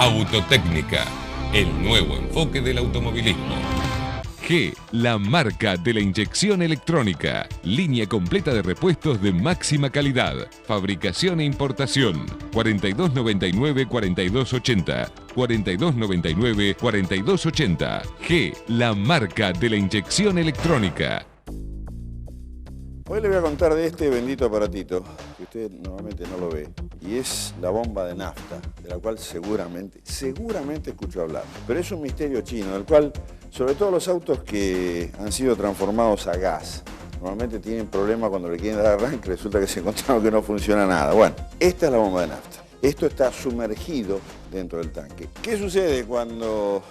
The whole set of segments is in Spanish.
Autotécnica, el nuevo enfoque del automovilismo. G, la marca de la inyección electrónica. Línea completa de repuestos de máxima calidad. Fabricación e importación. 4299-4280. 4299-4280. G, la marca de la inyección electrónica. Hoy le voy a contar de este bendito aparatito, que usted normalmente no lo ve, y es la bomba de nafta, de la cual seguramente escuchó hablar. Pero es un misterio chino, del cual, sobre todo los autos que han sido transformados a gas, normalmente tienen problemas cuando le quieren dar arranque, resulta que se encontraron que no funciona nada. Bueno, esta es la bomba de nafta. Esto está sumergido dentro del tanque. ¿Qué sucede cuando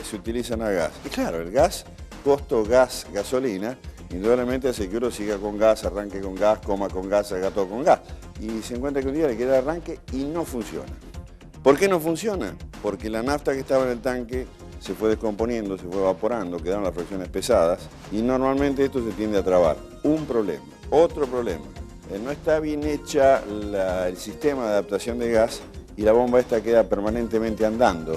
se utilizan a gas? Y claro, el gas, costo gas, gasolina, indudablemente hace que uno siga con gas, arranque con gas, coma con gas, haga todo con gas. Y se encuentra que un día le quiere dar arranque y no funciona. ¿Por qué no funciona? Porque la nafta que estaba en el tanque se fue descomponiendo, se fue evaporando, quedaron las fracciones pesadas y normalmente esto se tiende a trabar. Un problema. Otro problema. No está bien hecha el sistema de adaptación de gas y la bomba esta queda permanentemente andando,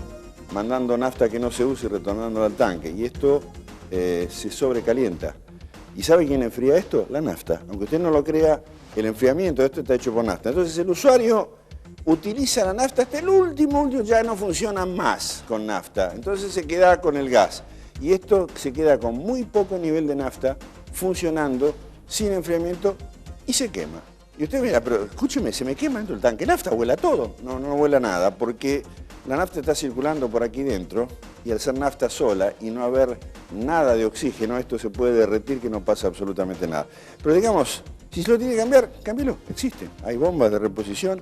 mandando nafta que no se usa y retornándola al tanque. Y esto se sobrecalienta. ¿Y sabe quién enfría esto? La nafta. Aunque usted no lo crea, el enfriamiento de esto está hecho por nafta. Entonces el usuario utiliza la nafta hasta el último, ya no funciona más con nafta. Entonces se queda con el gas. Y esto se queda con muy poco nivel de nafta, funcionando, sin enfriamiento, y se quema. Y usted mira, pero escúcheme, se me quema dentro del tanque nafta, vuela todo. No, no vuela nada, porque la nafta está circulando por aquí dentro, y al ser nafta sola y no haber nada de oxígeno, esto se puede derretir que no pasa absolutamente nada. Pero digamos, si se lo tiene que cambiar, cámbielo, existe. Hay bombas de reposición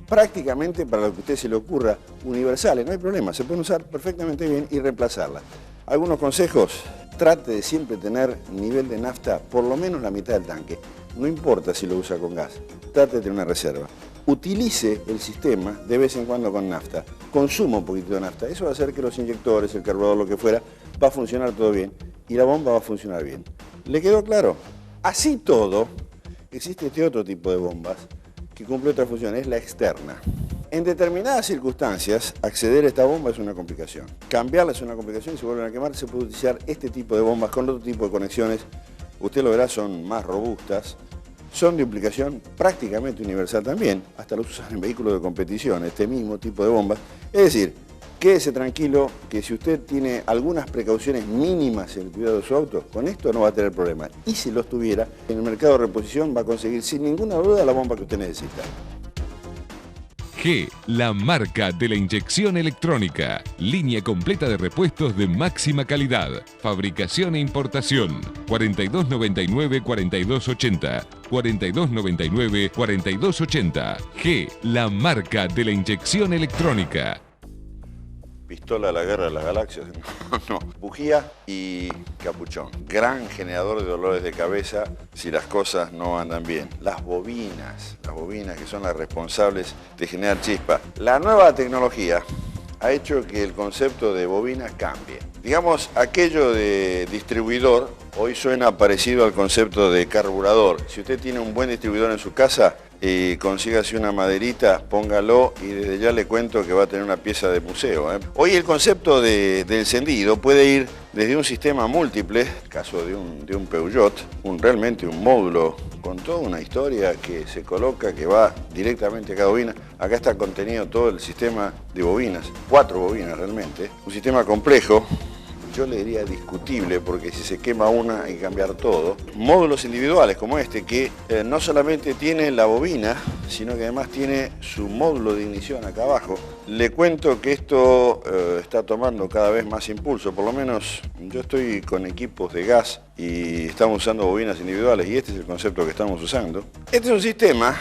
prácticamente para lo que a usted se le ocurra, universales, no hay problema, se pueden usar perfectamente bien y reemplazarlas. Algunos consejos: trate de siempre tener nivel de nafta por lo menos la mitad del tanque. No importa si lo usa con gas, trate de tener una reserva. Utilice el sistema de vez en cuando con nafta, consuma un poquito de nafta, eso va a hacer que los inyectores, el carburador, lo que fuera, va a funcionar todo bien y la bomba va a funcionar bien. ¿Le quedó claro? Así todo, existe este otro tipo de bombas que cumple otra función, es la externa. En determinadas circunstancias, acceder a esta bomba es una complicación. Cambiarla es una complicación y se vuelven a quemar. Se puede utilizar este tipo de bombas con otro tipo de conexiones. Usted lo verá, son más robustas. Son de implicación prácticamente universal también. Hasta los usan en vehículos de competición, este mismo tipo de bombas. Es decir, quédese tranquilo que si usted tiene algunas precauciones mínimas en el cuidado de su auto, con esto no va a tener problema. Y si los tuviera, en el mercado de reposición va a conseguir sin ninguna duda la bomba que usted necesita. G, la marca de la inyección electrónica. Línea completa de repuestos de máxima calidad. Fabricación e importación. 4299-4280. 4299-4280. G, la marca de la inyección electrónica. Pistola de la guerra de las galaxias, no. Bujía y capuchón. Gran generador de dolores de cabeza si las cosas no andan bien. Las bobinas que son las responsables de generar chispa. La nueva tecnología ha hecho que el concepto de bobina cambie. Digamos, aquello de distribuidor hoy suena parecido al concepto de carburador. Si usted tiene un buen distribuidor en su casa, consígase una maderita, póngalo y desde ya le cuento que va a tener una pieza de museo. Hoy el concepto de encendido puede ir desde un sistema múltiple, caso de un Peugeot, realmente un módulo con toda una historia que se coloca, que va directamente a cada bobina. Acá está contenido todo el sistema de bobinas, 4 bobinas realmente, un sistema complejo. Yo le diría discutible, porque si se quema una hay que cambiar todo. Módulos individuales como este, que no solamente tiene la bobina, sino que además tiene su módulo de ignición acá abajo. Le cuento que esto está tomando cada vez más impulso, por lo menos yo estoy con equipos de gas y estamos usando bobinas individuales y este es el concepto que estamos usando. Este es un sistema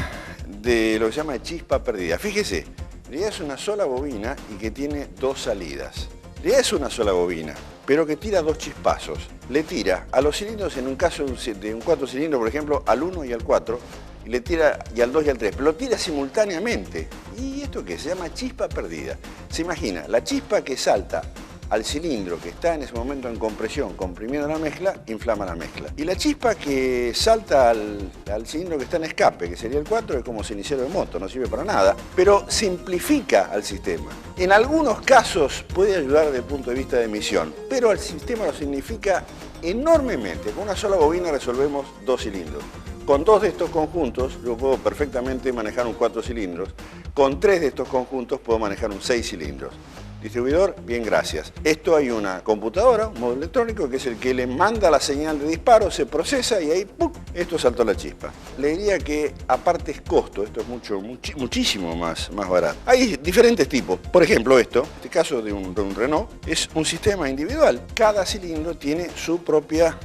de lo que se llama chispa perdida. Fíjese, en realidad es una sola bobina y que tiene 2 salidas. En realidad es una sola bobina, pero que tira 2 chispazos. Le tira a los cilindros, en un caso de un 4 cilindros, por ejemplo, al 1 y al 4, y le tira y al 2 y al 3, pero lo tira simultáneamente. ¿Y esto qué? Se llama chispa perdida. Se imagina, la chispa que salta al cilindro que está en ese momento en compresión, comprimiendo la mezcla, inflama la mezcla. Y la chispa que salta al cilindro que está en escape, que sería el 4, es como cenicero de moto, no sirve para nada, pero simplifica al sistema. En algunos casos puede ayudar desde el punto de vista de emisión, pero al sistema lo significa enormemente. Con una sola bobina resolvemos 2 cilindros. Con 2 de estos conjuntos yo puedo perfectamente manejar un 4 cilindros. Con 3 de estos conjuntos puedo manejar un 6 cilindros. Distribuidor, bien, gracias. Esto hay una computadora, un módulo electrónico, que es el que le manda la señal de disparo, se procesa y ahí ¡pum!, esto saltó la chispa. Le diría que aparte es costo, esto es muchísimo más barato. Hay diferentes tipos. Por ejemplo, en este caso de un Renault, es un sistema individual. Cada cilindro tiene su propia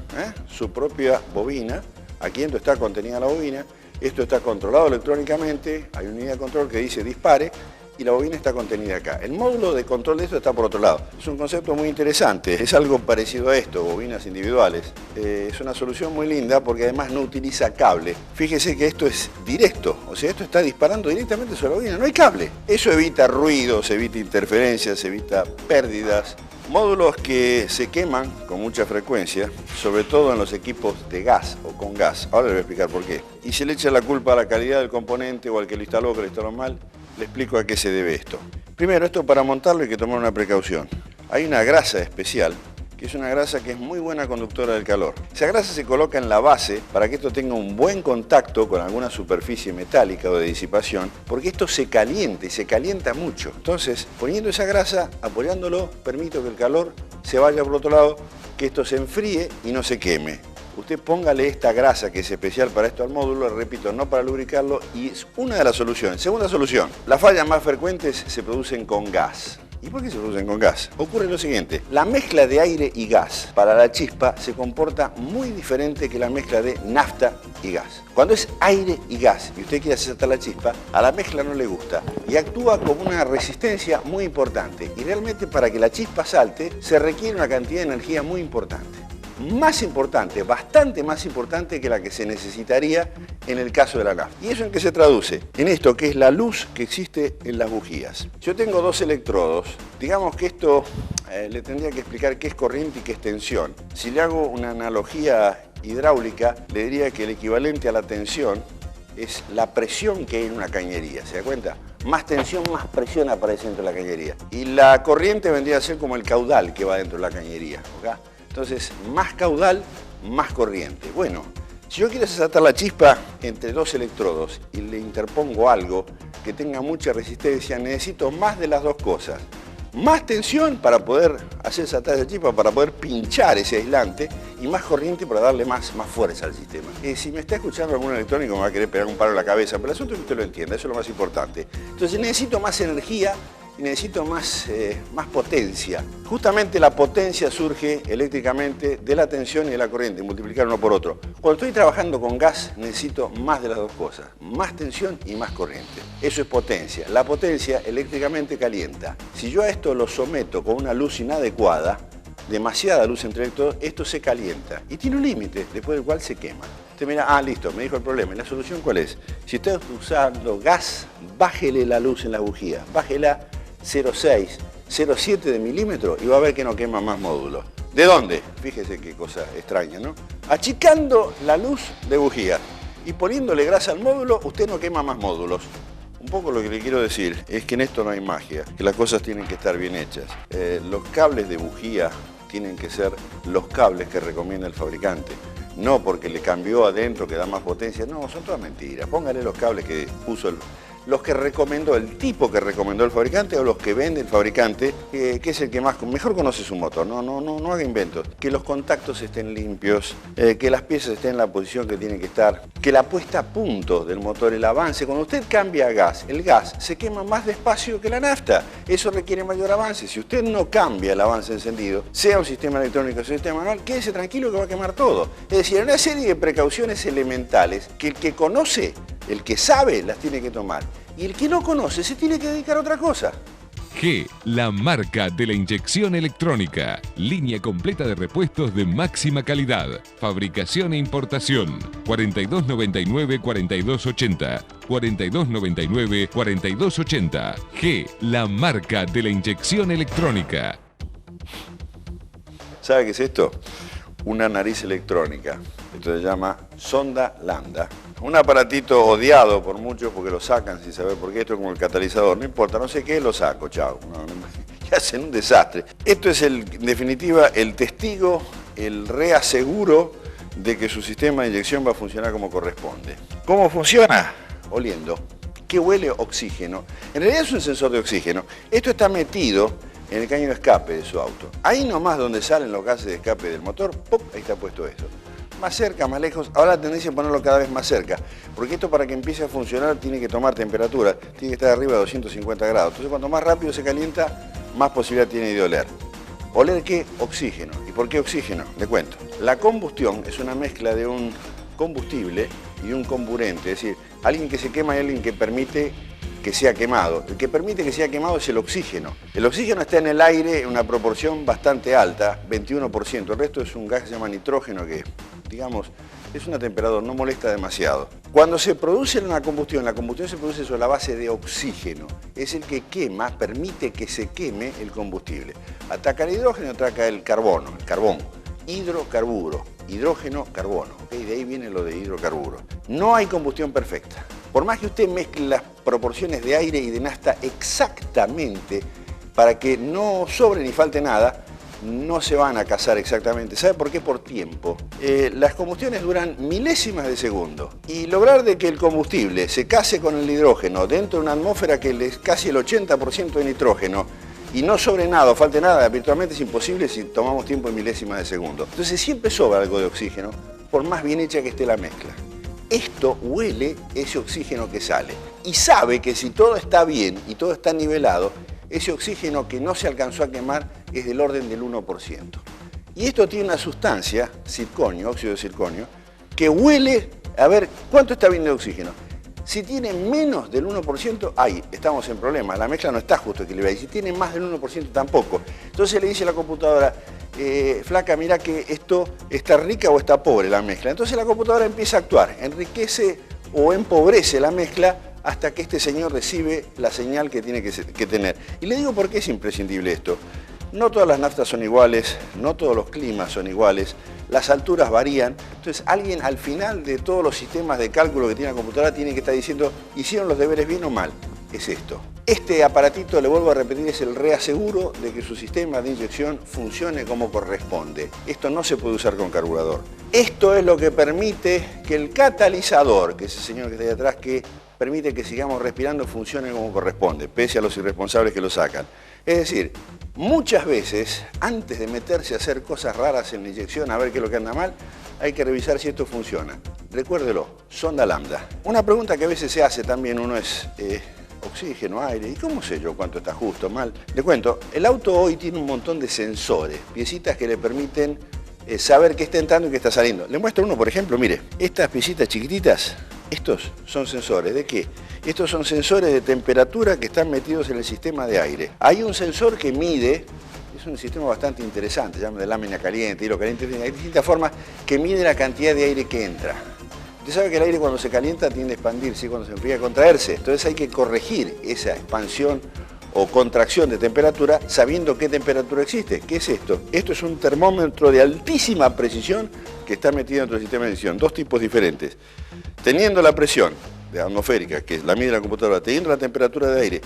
bobina. Aquí esto está contenida la bobina. Esto está controlado electrónicamente. Hay una unidad de control que dice dispare. Y la bobina está contenida acá. El módulo de control de esto está por otro lado. Es un concepto muy interesante, es algo parecido a esto, bobinas individuales. Es una solución muy linda porque además no utiliza cable. Fíjese que esto es directo, o sea, esto está disparando directamente sobre la bobina, no hay cable. Eso evita ruidos, evita interferencias, evita pérdidas. Módulos que se queman con mucha frecuencia, sobre todo en los equipos de gas o con gas. Ahora les voy a explicar por qué. Y se le echa la culpa a la calidad del componente o al que lo instaló, que lo instaló mal. Le explico a qué se debe esto. Primero, esto para montarlo hay que tomar una precaución. Hay una grasa especial, que es una grasa que es muy buena conductora del calor. Esa grasa se coloca en la base para que esto tenga un buen contacto con alguna superficie metálica o de disipación, porque esto se calienta y se calienta mucho. Entonces, poniendo esa grasa, apoyándolo, permito que el calor se vaya por otro lado, que esto se enfríe y no se queme. Usted póngale esta grasa que es especial para esto al módulo, repito, no para lubricarlo, y es una de las soluciones. Segunda solución, las fallas más frecuentes se producen con gas. ¿Y por qué se producen con gas? Ocurre lo siguiente, la mezcla de aire y gas para la chispa se comporta muy diferente que la mezcla de nafta y gas. Cuando es aire y gas y usted quiere hacer saltar la chispa, a la mezcla no le gusta y actúa como una resistencia muy importante. Y realmente para que la chispa salte se requiere una cantidad de energía muy importante. Más importante, bastante más importante que la que se necesitaría en el caso de la nafta. ¿Y eso en qué se traduce? En esto que es la luz que existe en las bujías. Yo tengo 2 electrodos, digamos que esto le tendría que explicar qué es corriente y qué es tensión. Si le hago una analogía hidráulica, le diría que el equivalente a la tensión es la presión que hay en una cañería, ¿se da cuenta? Más tensión, más presión aparece dentro de la cañería. Y la corriente vendría a ser como el caudal que va dentro de la cañería, ¿ok? Entonces, más caudal, más corriente. Bueno, si yo quiero saltar la chispa entre 2 electrodos y le interpongo algo que tenga mucha resistencia, necesito más de las 2 cosas. Más tensión para poder hacer saltar esa chispa, para poder pinchar ese aislante, y más corriente para darle más fuerza al sistema. Si me está escuchando algún electrónico me va a querer pegar un palo en la cabeza, pero el asunto es que usted lo entienda, eso es lo más importante. Entonces necesito más energía y necesito más potencia. Justamente la potencia surge eléctricamente de la tensión y de la corriente, multiplicar uno por otro. Cuando estoy trabajando con gas necesito más de las 2 cosas, más tensión y más corriente. Eso es potencia. La potencia eléctricamente calienta. Si yo a esto lo someto con una luz inadecuada, demasiada luz entre electrodos, esto se calienta y tiene un límite después del cual se quema. Usted mira, listo, me dijo el problema. ¿Y la solución cuál es? Si usted está usando gas, bájele la luz en la bujía, bájela 0,6, 0,7 de milímetro y va a ver que no quema más módulos. ¿De dónde? Fíjese qué cosa extraña, ¿no? Achicando la luz de bujía y poniéndole grasa al módulo, usted no quema más módulos. Un poco lo que le quiero decir es que en esto no hay magia, que las cosas tienen que estar bien hechas. Los cables de bujía tienen que ser los cables que recomienda el fabricante. No porque le cambió adentro que da más potencia, no, son todas mentiras. Póngale los cables que puso los que recomendó, el tipo que recomendó el fabricante o los que vende el fabricante, que es el que mejor conoce su motor, no haga inventos. Que los contactos estén limpios, que las piezas estén en la posición que tienen que estar, que la puesta a punto del motor, el avance, cuando usted cambia a gas, el gas se quema más despacio que la nafta, eso requiere mayor avance. Si usted no cambia el avance encendido, sea un sistema electrónico o un sistema manual, quédese tranquilo que va a quemar todo. Es decir, hay una serie de precauciones elementales que el que conoce, el que sabe, las tiene que tomar. Y el que no conoce se tiene que dedicar a otra cosa. G, la marca de la inyección electrónica. Línea completa de repuestos de máxima calidad. Fabricación e importación. 4299-4280. 4299-4280. G, la marca de la inyección electrónica. ¿Sabe qué es esto? Una nariz electrónica. Esto se llama sonda lambda. Un aparatito odiado por muchos porque lo sacan sin saber por qué. Esto es como el catalizador. No importa, no sé qué, lo saco, chao. Y hacen un desastre. Esto es, en definitiva, el testigo, el reaseguro de que su sistema de inyección va a funcionar como corresponde. ¿Cómo funciona? Oliendo. ¿Qué huele? Oxígeno. En realidad es un sensor de oxígeno. Esto está metido en el caño de escape de su auto. Ahí nomás donde salen los gases de escape del motor, ¡pum!, ahí está puesto eso. Más cerca, más lejos. Ahora la tendencia es ponerlo cada vez más cerca, porque esto para que empiece a funcionar tiene que tomar temperatura, tiene que estar arriba de 250 grados. Entonces cuanto más rápido se calienta, más posibilidad tiene de oler. ¿Oler qué? Oxígeno. ¿Y por qué oxígeno? Le cuento. La combustión es una mezcla de un combustible y un comburente, es decir, alguien que se quema y alguien que permite que sea quemado. El que permite que sea quemado es el oxígeno. El oxígeno está en el aire en una proporción bastante alta, 21%. El resto es un gas que se llama nitrógeno que, digamos, es un atemperador, no molesta demasiado. Cuando se produce la combustión se produce sobre la base de oxígeno. Es el que quema, permite que se queme el combustible. Ataca el hidrógeno, ataca el carbono, el carbón. Hidrocarburo, hidrógeno, carbono. ¿Okay? De ahí viene lo de hidrocarburo. No hay combustión perfecta. Por más que usted mezcle las proporciones de aire y de nafta exactamente para que no sobre ni falte nada, no se van a casar exactamente. ¿Sabe por qué? Por tiempo. Las combustiones duran milésimas de segundo y lograr de que el combustible se case con el hidrógeno dentro de una atmósfera que es casi el 80% de nitrógeno y no sobre nada o falte nada, virtualmente es imposible si tomamos tiempo en milésimas de segundo. Entonces siempre sobra algo de oxígeno, por más bien hecha que esté la mezcla. Esto huele ese oxígeno que sale y sabe que si todo está bien y todo está nivelado, ese oxígeno que no se alcanzó a quemar es del orden del 1%. Y esto tiene una sustancia, circonio, óxido de circonio, que huele, a ver, ¿cuánto está bien de oxígeno? Si tiene menos del 1%, ahí estamos en problema, la mezcla no está justo equilibrada. Y si tiene más del 1%, tampoco. Entonces le dice a la computadora, flaca, mira que esto está rica o está pobre la mezcla. Entonces la computadora empieza a actuar, enriquece o empobrece la mezcla hasta que este señor recibe la señal que tiene que tener. Y le digo por qué es imprescindible esto. No todas las naftas son iguales, no todos los climas son iguales, las alturas varían. Entonces alguien al final de todos los sistemas de cálculo que tiene la computadora tiene que estar diciendo, ¿hicieron los deberes bien o mal? Es esto. Este aparatito, le vuelvo a repetir, es el reaseguro de que su sistema de inyección funcione como corresponde. Esto no se puede usar con carburador. Esto es lo que permite que el catalizador, que es el señor que está ahí atrás, que permite que sigamos respirando, funcione como corresponde, pese a los irresponsables que lo sacan. Es decir, muchas veces, antes de meterse a hacer cosas raras en la inyección, a ver qué es lo que anda mal, hay que revisar si esto funciona. Recuérdelo, sonda lambda. Una pregunta que a veces se hace también, uno es oxígeno, aire, ¿y cómo sé yo cuánto está justo, mal? Le cuento, el auto hoy tiene un montón de sensores, piecitas que le permiten saber qué está entrando y qué está saliendo. Le muestro uno, por ejemplo, mire, estas piecitas chiquititas, estos son sensores, ¿de qué? Estos son sensores de temperatura que están metidos en el sistema de aire. Hay un sensor que mide, es un sistema bastante interesante, se llama de lámina caliente, hilo caliente, hay distintas formas que mide la cantidad de aire que entra. Usted sabe que el aire cuando se calienta tiende a expandirse y cuando se enfría a contraerse. Entonces hay que corregir esa expansión o contracción de temperatura sabiendo qué temperatura existe. ¿Qué es esto? Esto es un termómetro de altísima precisión que está metido dentro del sistema de edición. Dos tipos diferentes. Teniendo la presión atmosférica, que la mide la computadora, teniendo la temperatura de aire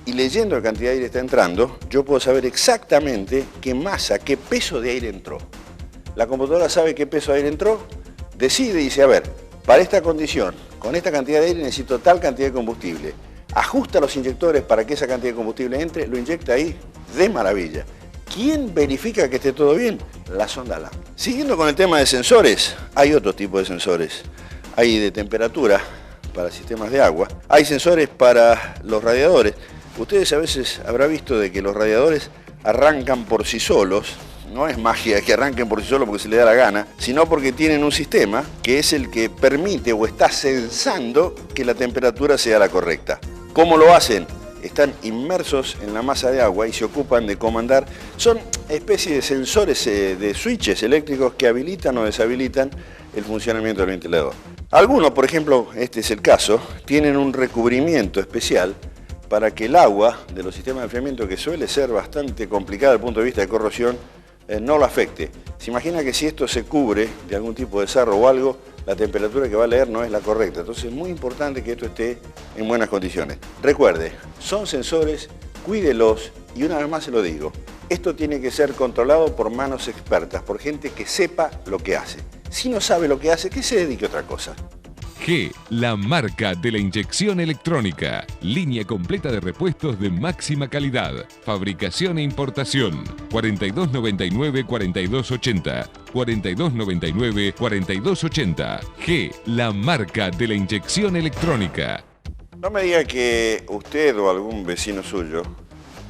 y leyendo la cantidad de aire que está entrando, yo puedo saber exactamente qué masa, qué peso de aire entró. La computadora sabe qué peso de aire entró, decide y dice, a ver, para esta condición, con esta cantidad de aire necesito tal cantidad de combustible. Ajusta los inyectores para que esa cantidad de combustible entre, lo inyecta ahí de maravilla. ¿Quién verifica que esté todo bien? La sonda lambda. Siguiendo con el tema de sensores, hay otro tipo de sensores. Hay de temperatura para sistemas de agua, hay sensores para los radiadores. Ustedes a veces habrán visto de que los radiadores arrancan por sí solos. No es magia que arranquen por sí solos porque se les da la gana, sino porque tienen un sistema que es el que permite o está sensando que la temperatura sea la correcta. ¿Cómo lo hacen? Están inmersos en la masa de agua y se ocupan de comandar. Son especies de sensores de switches eléctricos que habilitan o deshabilitan el funcionamiento del ventilador. Algunos, por ejemplo, este es el caso, tienen un recubrimiento especial para que el agua de los sistemas de enfriamiento, que suele ser bastante complicada desde el punto de vista de corrosión, no lo afecte. Se imagina que si esto se cubre de algún tipo de sarro o algo, la temperatura que va a leer no es la correcta. Entonces es muy importante que esto esté en buenas condiciones. Recuerde, son sensores, cuídelos y una vez más se lo digo, esto tiene que ser controlado por manos expertas, por gente que sepa lo que hace. Si no sabe lo que hace, que se dedique a otra cosa. G, la marca de la inyección electrónica. Línea completa de repuestos de máxima calidad. Fabricación e importación. 4299-4280. 4299-4280. G, la marca de la inyección electrónica. No me diga que usted o algún vecino suyo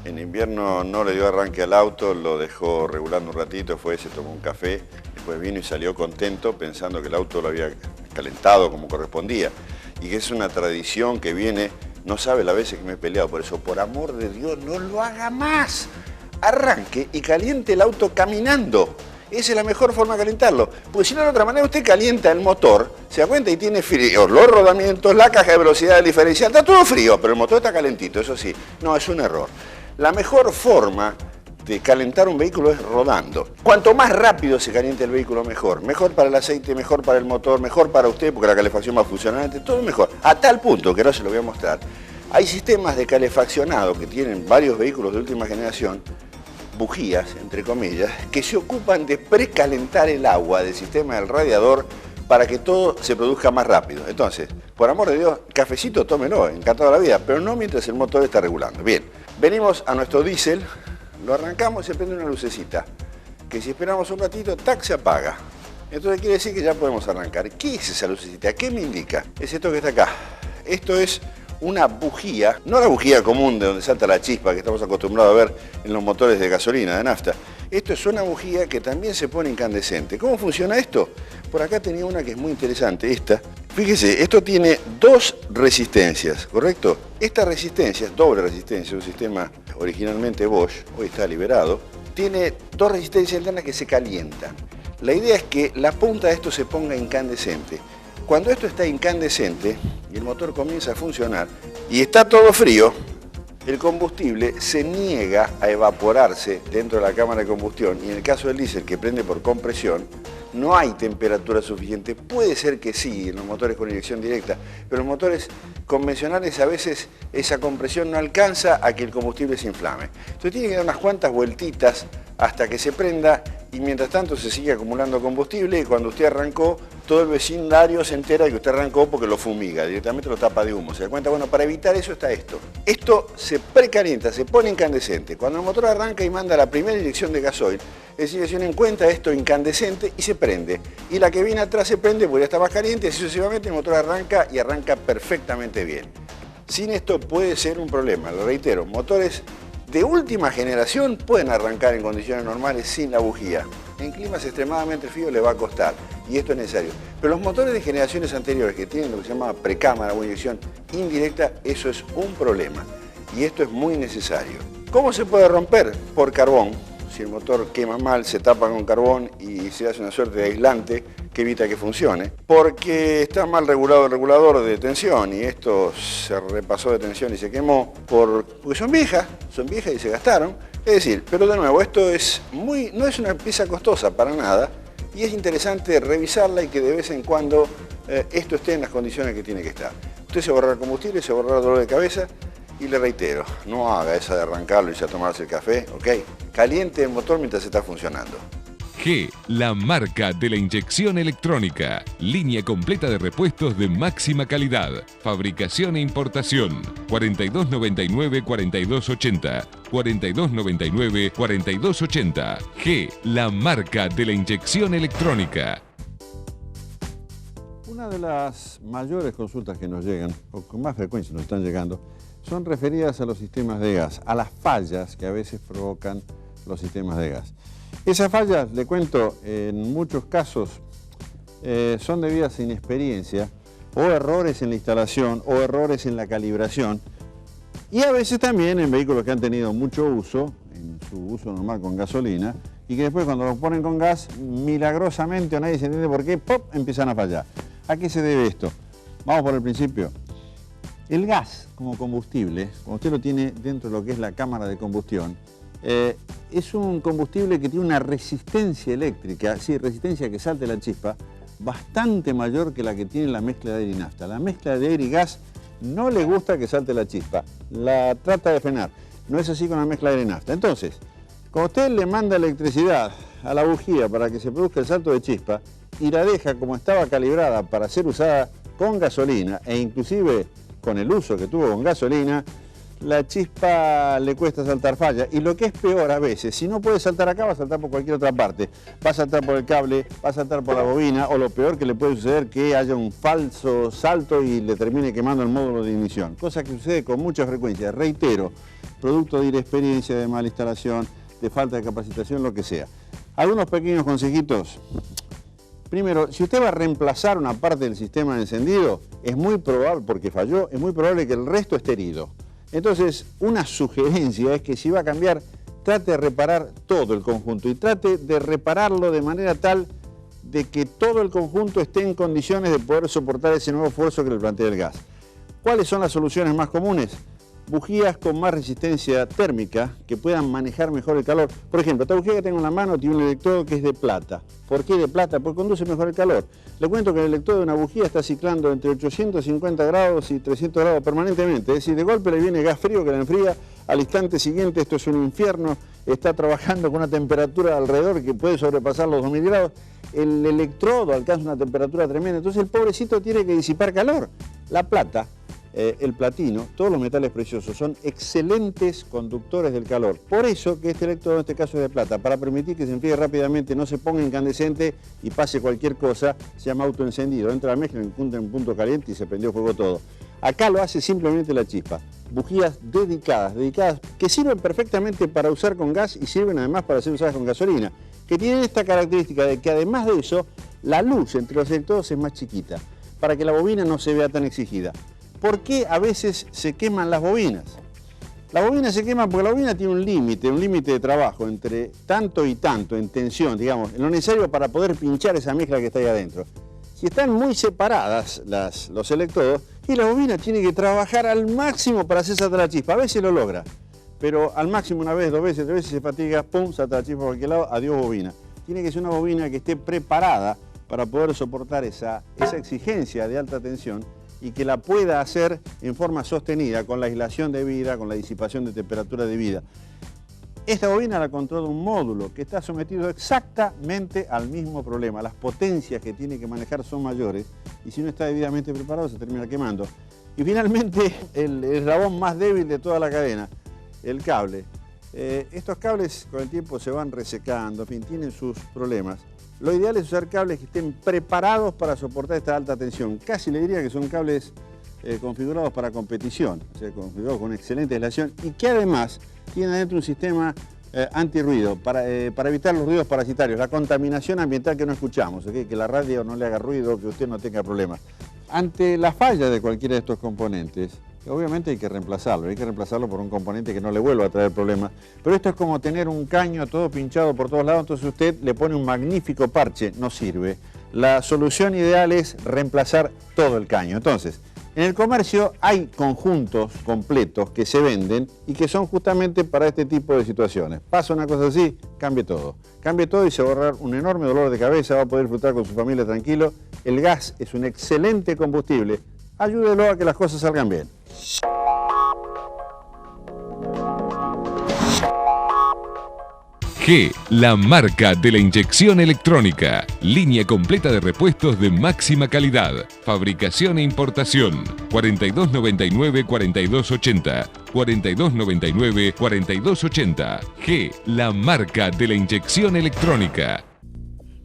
en invierno no le dio arranque al auto, lo dejó regulando un ratito, fue, se tomó un café, después vino y salió contento pensando que el auto lo había calentado como correspondía y que es una tradición que viene, no sabe las veces que me he peleado por eso, por amor de Dios, no lo haga más. Arranque y caliente el auto caminando. Esa es la mejor forma de calentarlo, porque si no de otra manera usted calienta el motor, se da cuenta y tiene frío, los rodamientos, la caja de velocidad del diferencial, está todo frío, pero el motor está calentito, eso sí, no, es un error. La mejor forma de calentar un vehículo es rodando. Cuanto más rápido se caliente el vehículo, mejor. Mejor para el aceite, mejor para el motor, mejor para usted, porque la calefacción va a funcionar, todo mejor. A tal punto, que ahora se lo voy a mostrar, hay sistemas de calefaccionado que tienen varios vehículos de última generación, bujías, entre comillas, que se ocupan de precalentar el agua del sistema del radiador para que todo se produzca más rápido. Entonces, por amor de Dios, cafecito tómelo, encantado de la vida, pero no mientras el motor está regulando. Bien, venimos a nuestro diésel, lo arrancamos y se prende una lucecita, que si esperamos un ratito, ¡tac!, se apaga. Entonces quiere decir que ya podemos arrancar. ¿Qué es esa lucecita? ¿Qué me indica? Es esto que está acá. Esto es una bujía, no la bujía común de donde salta la chispa que estamos acostumbrados a ver en los motores de gasolina, de nafta. Esto es una bujía que también se pone incandescente. ¿Cómo funciona esto? Por acá tenía una que es muy interesante, esta. Fíjese, esto tiene dos resistencias, ¿correcto? Esta resistencia es doble resistencia, un sistema originalmente Bosch, hoy está liberado, tiene dos resistencias internas que se calientan. La idea es que la punta de esto se ponga incandescente. Cuando esto está incandescente y el motor comienza a funcionar y está todo frío, el combustible se niega a evaporarse dentro de la cámara de combustión y en el caso del diésel que prende por compresión, no hay temperatura suficiente. Puede ser que sí en los motores con inyección directa, pero en los motores convencionales a veces esa compresión no alcanza a que el combustible se inflame. Entonces tiene que dar unas cuantas vueltitas hasta que se prenda y mientras tanto se sigue acumulando combustible y cuando usted arrancó, todo el vecindario se entera de que usted arrancó porque lo fumiga, directamente lo tapa de humo. ¿Se da cuenta? Bueno, para evitar eso está esto. Esto se precalienta, se pone incandescente. Cuando el motor arranca y manda la primera inyección de gasoil, esa inyección encuentra esto incandescente y se prende. Y la que viene atrás se prende porque ya está más caliente y así sucesivamente el motor arranca y arranca perfectamente bien. Sin esto puede ser un problema, lo reitero, motores de última generación pueden arrancar en condiciones normales sin la bujía. En climas extremadamente fríos le va a costar y esto es necesario. Pero los motores de generaciones anteriores que tienen lo que se llama precámara o inyección indirecta, eso es un problema y esto es muy necesario. ¿Cómo se puede romper? Por carbón. Si el motor quema mal, se tapa con carbón y se hace una suerte de aislante que evita que funcione. Porque está mal regulado el regulador de tensión y esto se repasó de tensión y se quemó porque son viejas y se gastaron. Es decir, pero de nuevo, esto no es una pieza costosa para nada y es interesante revisarla y que de vez en cuando esto esté en las condiciones que tiene que estar. Usted se va a ahorrar combustible, se va a ahorrar dolor de cabeza. Y le reitero, no haga esa de arrancarlo y irse a tomarse el café, ¿ok? Caliente el motor mientras está funcionando. G, la marca de la inyección electrónica. Línea completa de repuestos de máxima calidad. Fabricación e importación. 4299-4280. 4299-4280. G, la marca de la inyección electrónica. Una de las mayores consultas que nos llegan, o con más frecuencia nos están llegando, son referidas a los sistemas de gas, a las fallas que a veces provocan los sistemas de gas. Esas fallas, le cuento, en muchos casos son debidas a inexperiencia o errores en la instalación o errores en la calibración y a veces también en vehículos que han tenido mucho uso, en su uso normal con gasolina, y que después cuando los ponen con gas, milagrosamente o nadie se entiende por qué, ¡pop!, empiezan a fallar. ¿A qué se debe esto? Vamos por el principio. El gas como combustible, como usted lo tiene dentro de lo que es la cámara de combustión, Es un combustible que tiene una resistencia eléctrica, sí, resistencia a que salte la chispa, bastante mayor que la que tiene la mezcla de aire y nafta. La mezcla de aire y gas no le gusta que salte la chispa, la trata de frenar. No es así con la mezcla de aire y nafta. Entonces, cuando usted le manda electricidad a la bujía para que se produzca el salto de chispa y la deja como estaba calibrada para ser usada con gasolina e inclusive con el uso que tuvo con gasolina, la chispa le cuesta saltar falla. Y lo que es peor a veces, si no puede saltar acá, va a saltar por cualquier otra parte. Va a saltar por el cable, va a saltar por la bobina, o lo peor que le puede suceder, que haya un falso salto y le termine quemando el módulo de ignición. Cosa que sucede con mucha frecuencia. Reitero, producto de inexperiencia, de mala instalación, de falta de capacitación, lo que sea. Algunos pequeños consejitos. Primero, si usted va a reemplazar una parte del sistema de encendido, es muy probable, porque falló, es muy probable que el resto esté herido. Entonces, una sugerencia es que si va a cambiar, trate de reparar todo el conjunto y trate de repararlo de manera tal de que todo el conjunto esté en condiciones de poder soportar ese nuevo esfuerzo que le plantea el gas. ¿Cuáles son las soluciones más comunes? Bujías con más resistencia térmica que puedan manejar mejor el calor. Por ejemplo, esta bujía que tengo en la mano tiene un electrodo que es de plata. ¿Por qué de plata? Porque conduce mejor el calor. Le cuento que el electrodo de una bujía está ciclando entre 850 grados y 300 grados permanentemente. Es decir, de golpe le viene gas frío que la enfría, al instante siguiente esto es un infierno, está trabajando con una temperatura alrededor que puede sobrepasar los 2000 grados. El electrodo alcanza una temperatura tremenda, entonces el pobrecito tiene que disipar calor. La plata, el platino, todos los metales preciosos son excelentes conductores del calor. Por eso que este electrodo en este caso es de plata, para permitir que se enfríe rápidamente, no se ponga incandescente y pase cualquier cosa, se llama autoencendido. Entra la mezcla en un punto caliente y se prendió fuego todo. Acá lo hace simplemente la chispa. Bujías dedicadas, que sirven perfectamente para usar con gas y sirven además para ser usadas con gasolina, que tienen esta característica de que además de eso, la luz entre los electrodos es más chiquita, para que la bobina no se vea tan exigida. ¿Por qué a veces se queman las bobinas? Las bobinas se queman porque la bobina tiene un límite de trabajo entre tanto y tanto, en tensión, digamos, en lo necesario para poder pinchar esa mezcla que está ahí adentro. Si están muy separadas los electrodos, y la bobina tiene que trabajar al máximo para hacer saltar la chispa. A veces lo logra, pero al máximo una vez, dos veces, tres veces se fatiga, pum, salta la chispa por cualquier lado, adiós bobina. Tiene que ser una bobina que esté preparada para poder soportar esa exigencia de alta tensión y que la pueda hacer en forma sostenida, con la aislación debida, con la disipación de temperatura debida. Esta bobina la controla un módulo que está sometido exactamente al mismo problema. Las potencias que tiene que manejar son mayores y si no está debidamente preparado se termina quemando. Y finalmente el eslabón más débil de toda la cadena, el cable. Estos cables con el tiempo se van resecando, en fin, tienen sus problemas. Lo ideal es usar cables que estén preparados para soportar esta alta tensión. Casi le diría que son cables configurados para competición, o sea, configurados con excelente aislación y que además tienen adentro un sistema antirruido para evitar los ruidos parasitarios, la contaminación ambiental que no escuchamos, ¿okay? Que la radio no le haga ruido, que usted no tenga problemas. Ante la falla de cualquiera de estos componentes, obviamente hay que reemplazarlo por un componente que no le vuelva a traer problemas, pero esto es como tener un caño todo pinchado por todos lados, entonces usted le pone un magnífico parche, no sirve. La solución ideal es reemplazar todo el caño. Entonces, en el comercio hay conjuntos completos que se venden y que son justamente para este tipo de situaciones. Pasa una cosa así, cambie todo. Cambie todo y se va a ahorrar un enorme dolor de cabeza, va a poder disfrutar con su familia tranquilo. El gas es un excelente combustible. Ayúdelo a que las cosas salgan bien. G, la marca de la inyección electrónica. Línea completa de repuestos de máxima calidad. Fabricación e importación. 4299-4280. 4299-4280. G, la marca de la inyección electrónica.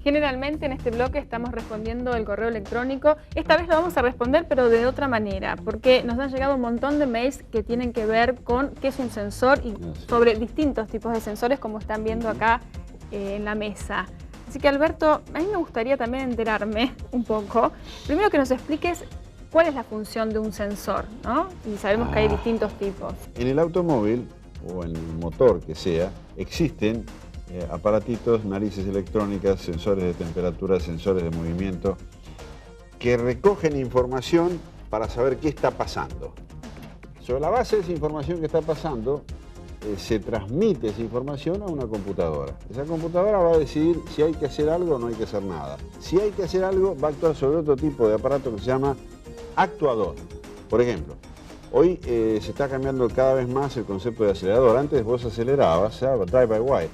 Generalmente en este bloque estamos respondiendo el correo electrónico. Esta vez lo vamos a responder, pero de otra manera, porque nos han llegado un montón de mails que tienen que ver con qué es un sensor y sobre distintos tipos de sensores, como están viendo acá en la mesa. Así que, Alberto, a mí me gustaría también enterarme un poco. Primero que nos expliques cuál es la función de un sensor, ¿no? Y sabemos que hay distintos tipos. En el automóvil, o en el motor que sea, existen aparatitos, narices electrónicas, sensores de temperatura, sensores de movimiento, que recogen información para saber qué está pasando. Sobre la base de esa información que está pasando, se transmite esa información a una computadora. Esa computadora va a decidir si hay que hacer algo o no hay que hacer nada. Si hay que hacer algo, va a actuar sobre otro tipo de aparato que se llama actuador. Por ejemplo, hoy se está cambiando cada vez más el concepto de acelerador. Antes vos acelerabas, drive-by-wire,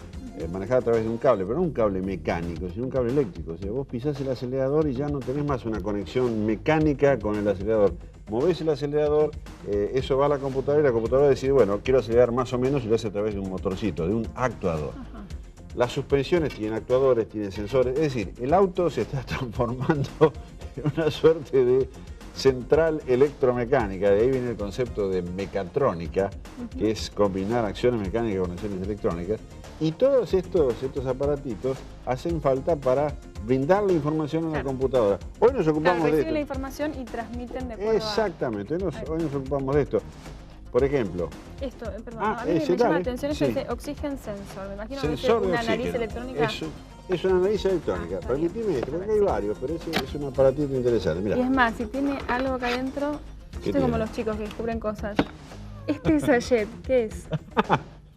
manejada a través de un cable, pero no un cable mecánico, sino un cable eléctrico. O sea, vos pisás el acelerador y ya no tenés más una conexión mecánica con el acelerador. Movés el acelerador, eso va a la computadora y la computadora decide, bueno, quiero acelerar más o menos y lo hace a través de un motorcito, de un actuador. Ajá. Las suspensiones tienen actuadores, tienen sensores, es decir, el auto se está transformando en una suerte de central electromecánica, de ahí viene el concepto de mecatrónica, que es combinar acciones mecánicas con acciones electrónicas, y todos estos aparatitos hacen falta para brindar la información a la computadora. Hoy nos ocupamos de esto. Reciben la información y transmiten de acuerdo Exactamente, hoy nos ocupamos de esto. Por ejemplo... Esto, perdón, a mí me llama la atención eso de Oxygen Sensor. Me imagino que es una nariz electrónica. Es una nariz electrónica. Permitime esto, porque hay varios, pero es un aparatito interesante. Mirá. Y es más, si tiene algo acá adentro, estoy como los chicos que descubren cosas. Este sachet, ¿qué es?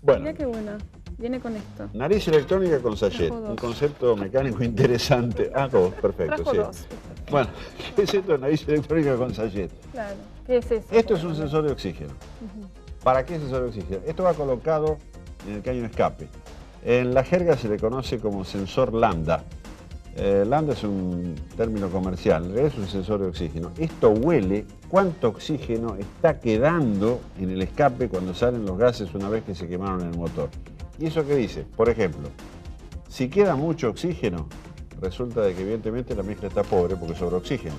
Bueno. Mirá qué bueno. Viene con esto. Nariz electrónica con sachet. Un concepto mecánico interesante. Ah, dos, perfecto. Trajo dos. Bueno, ¿qué es esto de nariz electrónica con sachet? Claro. ¿Qué es eso? Esto es un sensor de oxígeno. ¿Para qué sensor de oxígeno? Esto va colocado en el caño de escape. En la jerga se le conoce como sensor lambda. Lambda es un término comercial, en realidad es un sensor de oxígeno. Esto huele cuánto oxígeno está quedando en el escape cuando salen los gases una vez que se quemaron en el motor. ¿Y eso qué dice? Por ejemplo, si queda mucho oxígeno, resulta de que evidentemente la mezcla está pobre porque sobra oxígeno.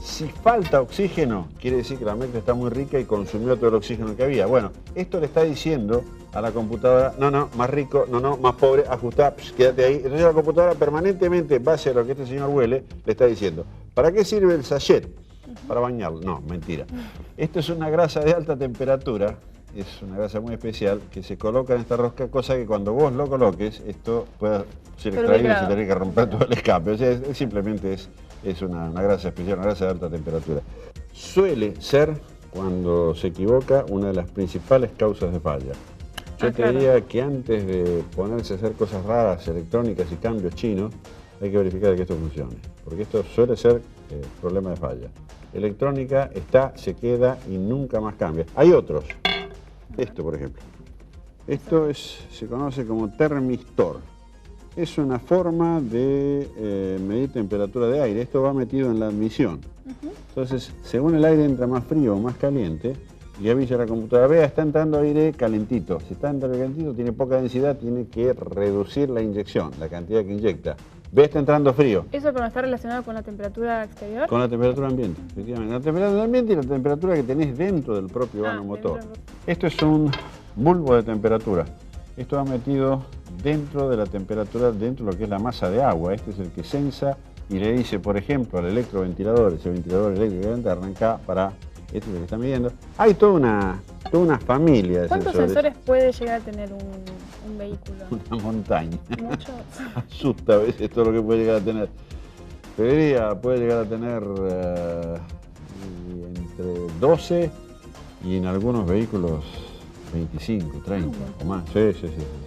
Si falta oxígeno, quiere decir que la mezcla está muy rica y consumió todo el oxígeno que había. Bueno, esto le está diciendo a la computadora, no, más rico, no, más pobre, ajustá, quédate ahí. Entonces la computadora permanentemente, en base a lo que este señor huele, le está diciendo, ¿para qué sirve el sachet? Para bañarlo. No, mentira. Esto es una grasa de alta temperatura, es una grasa muy especial, que se coloca en esta rosca, cosa que cuando vos lo coloques, esto pueda ser extraído y se tiene que romper todo el escape. O sea, simplemente es una grasa especial, una grasa de alta temperatura. Suele ser, cuando se equivoca, una de las principales causas de falla. Yo te diría que antes de ponerse a hacer cosas raras, electrónicas y cambios chinos, hay que verificar que esto funcione, porque esto suele ser problema de falla. Electrónica está, se queda y nunca más cambia. Hay otros. Esto, por ejemplo. Esto se conoce como termistor. Es una forma de medir temperatura de aire. Esto va metido en la admisión. Entonces, según el aire entra más frío o más caliente, y avisa a la computadora, vea, está entrando aire calentito. Si está entrando calentito, tiene poca densidad, tiene que reducir la inyección, la cantidad que inyecta. Ve, está entrando frío. ¿Eso pero está relacionado con la temperatura exterior? Con la temperatura ambiente, efectivamente. La temperatura ambiente y la temperatura que tenés dentro del propio vano motor. Esto es un bulbo de temperatura. Esto va metido dentro de la temperatura, dentro de lo que es la masa de agua. Este es el que sensa y le dice, por ejemplo, al electroventilador, ese ventilador eléctrico, arranca para... Este es el que está midiendo. Hay toda una familia de ¿Cuántos sensores puede llegar a tener un vehículo? Una montaña. ¿Muchos? Asusta a veces todo lo que puede llegar a tener. Pero puede llegar a tener entre 12 y en algunos vehículos 25, 30 o más. Sí, es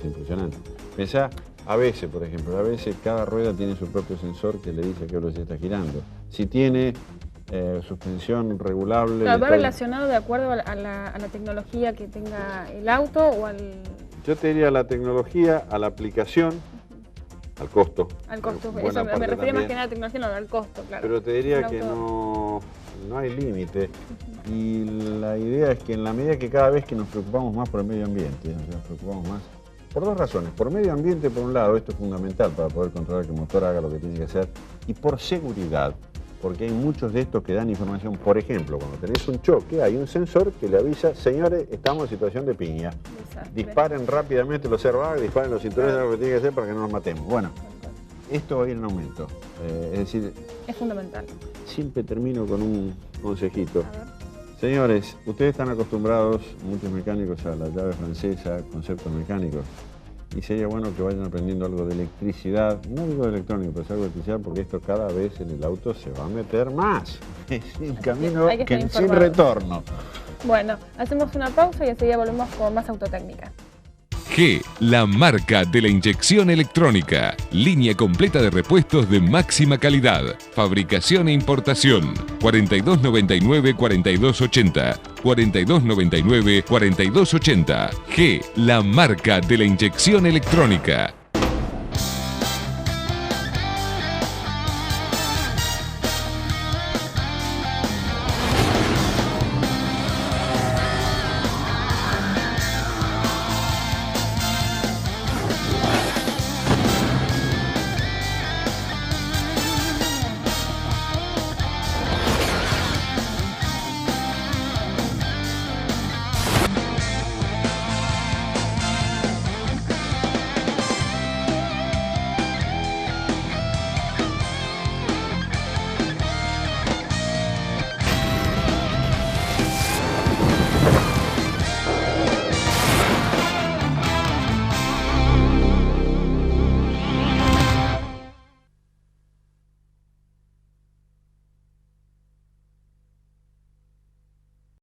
impresionante. Pensá, a veces, por ejemplo, a veces cada rueda tiene su propio sensor que le dice a qué velocidad está girando. Si tiene suspensión regulable... Claro, ¿va relacionado de acuerdo a la tecnología que tenga el auto o al...? Yo te diría a la tecnología, a la aplicación, al costo. Al costo, eso me refiero más que nada a la tecnología, no al costo, claro. Pero te diría que no hay límite. Y la idea es que en la medida que cada vez que nos preocupamos más por el medio ambiente, nos preocupamos más, por dos razones. Por medio ambiente, por un lado, esto es fundamental para poder controlar que el motor haga lo que tiene que hacer, y por seguridad, porque hay muchos de estos que dan información. Por ejemplo, cuando tenés un choque, hay un sensor que le avisa, señores, estamos en situación de piña. Disparen rápidamente los airbags, disparen los cinturones, lo que tiene que hacer para que no nos matemos. Bueno, esto va a ir en aumento. Es decir, es fundamental. Siempre termino con un consejito. Señores, ustedes están acostumbrados, muchos mecánicos, a la llave francesa, conceptos mecánicos. y sería bueno que vayan aprendiendo algo de electricidad, no digo de electrónico, pero es algo de electricidad, porque esto cada vez en el auto se va a meter más. Es un camino sin retorno. Bueno, hacemos una pausa y enseguida volvemos con más autotécnica. G, la marca de la inyección electrónica. Línea completa de repuestos de máxima calidad. Fabricación e importación. 4299-4280. 4299-4280. G, la marca de la inyección electrónica.